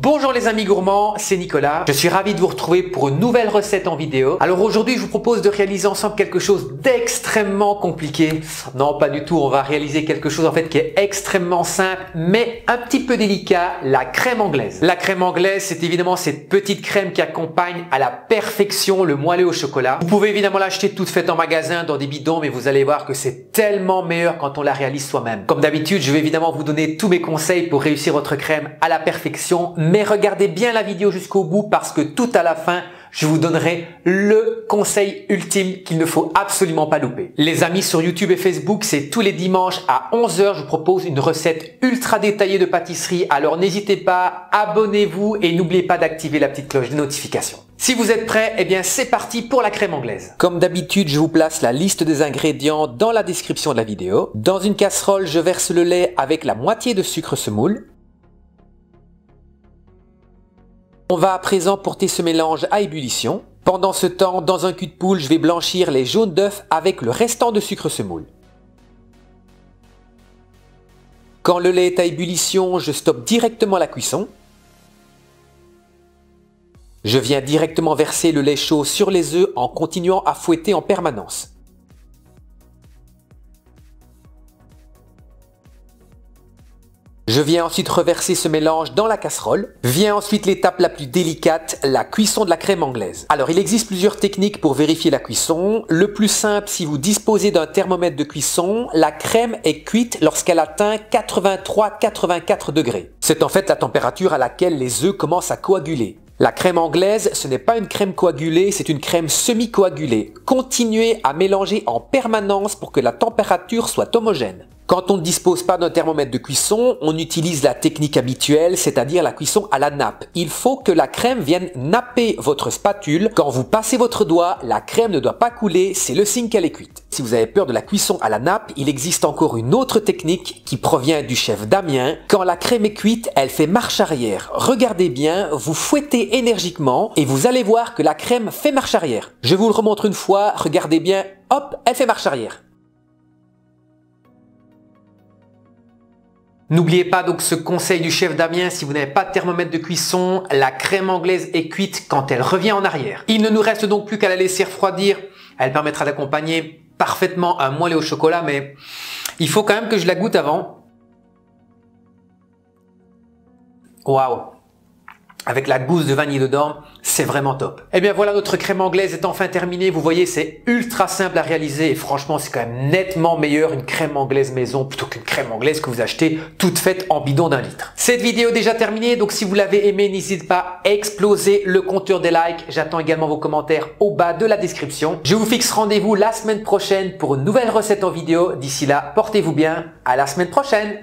Bonjour les amis gourmands, c'est Nicolas. Je suis ravi de vous retrouver pour une nouvelle recette en vidéo. Alors aujourd'hui, je vous propose de réaliser ensemble quelque chose d'extrêmement compliqué. Non, pas du tout. On va réaliser quelque chose en fait qui est extrêmement simple, mais un petit peu délicat, la crème anglaise. La crème anglaise, c'est évidemment cette petite crème qui accompagne à la perfection le moelleux au chocolat. Vous pouvez évidemment l'acheter toute faite en magasin dans des bidons, mais vous allez voir que c'est tellement meilleur quand on la réalise soi-même. Comme d'habitude, je vais évidemment vous donner tous mes conseils pour réussir votre crème à la perfection. Mais regardez bien la vidéo jusqu'au bout parce que tout à la fin, je vous donnerai le conseil ultime qu'il ne faut absolument pas louper. Les amis, sur YouTube et Facebook, c'est tous les dimanches à 11 h, je vous propose une recette ultra détaillée de pâtisserie. Alors n'hésitez pas, abonnez-vous et n'oubliez pas d'activer la petite cloche de notification. Si vous êtes prêts, eh bien c'est parti pour la crème anglaise. Comme d'habitude, je vous place la liste des ingrédients dans la description de la vidéo. Dans une casserole, je verse le lait avec la moitié de sucre semoule. On va à présent porter ce mélange à ébullition. Pendant ce temps, dans un cul de poule, je vais blanchir les jaunes d'œufs avec le restant de sucre semoule. Quand le lait est à ébullition, je stoppe directement la cuisson. Je viens directement verser le lait chaud sur les œufs en continuant à fouetter en permanence. Je viens ensuite reverser ce mélange dans la casserole. Vient ensuite l'étape la plus délicate, la cuisson de la crème anglaise. Alors il existe plusieurs techniques pour vérifier la cuisson. Le plus simple, si vous disposez d'un thermomètre de cuisson, la crème est cuite lorsqu'elle atteint 83-84 degrés. C'est en fait la température à laquelle les œufs commencent à coaguler. La crème anglaise, ce n'est pas une crème coagulée, c'est une crème semi-coagulée. Continuez à mélanger en permanence pour que la température soit homogène. Quand on ne dispose pas d'un thermomètre de cuisson, on utilise la technique habituelle, c'est-à-dire la cuisson à la nappe. Il faut que la crème vienne napper votre spatule. Quand vous passez votre doigt, la crème ne doit pas couler, c'est le signe qu'elle est cuite. Si vous avez peur de la cuisson à la nappe, il existe encore une autre technique qui provient du chef Damien. Quand la crème est cuite, elle fait marche arrière. Regardez bien, vous fouettez énergiquement et vous allez voir que la crème fait marche arrière. Je vous le remontre une fois, regardez bien, hop, elle fait marche arrière. N'oubliez pas donc ce conseil du chef Damien, si vous n'avez pas de thermomètre de cuisson, la crème anglaise est cuite quand elle revient en arrière. Il ne nous reste donc plus qu'à la laisser refroidir. Elle permettra d'accompagner parfaitement un moelleux au chocolat, mais il faut quand même que je la goûte avant. Waouh! Avec la gousse de vanille dedans, c'est vraiment top. Et bien voilà, notre crème anglaise est enfin terminée. Vous voyez, c'est ultra simple à réaliser et franchement, c'est quand même nettement meilleur une crème anglaise maison plutôt qu'une crème anglaise que vous achetez toute faite en bidon d'1 litre. Cette vidéo est déjà terminée, donc si vous l'avez aimée, n'hésitez pas à exploser le compteur des likes. J'attends également vos commentaires au bas de la description. Je vous fixe rendez-vous la semaine prochaine pour une nouvelle recette en vidéo. D'ici là, portez-vous bien. À la semaine prochaine.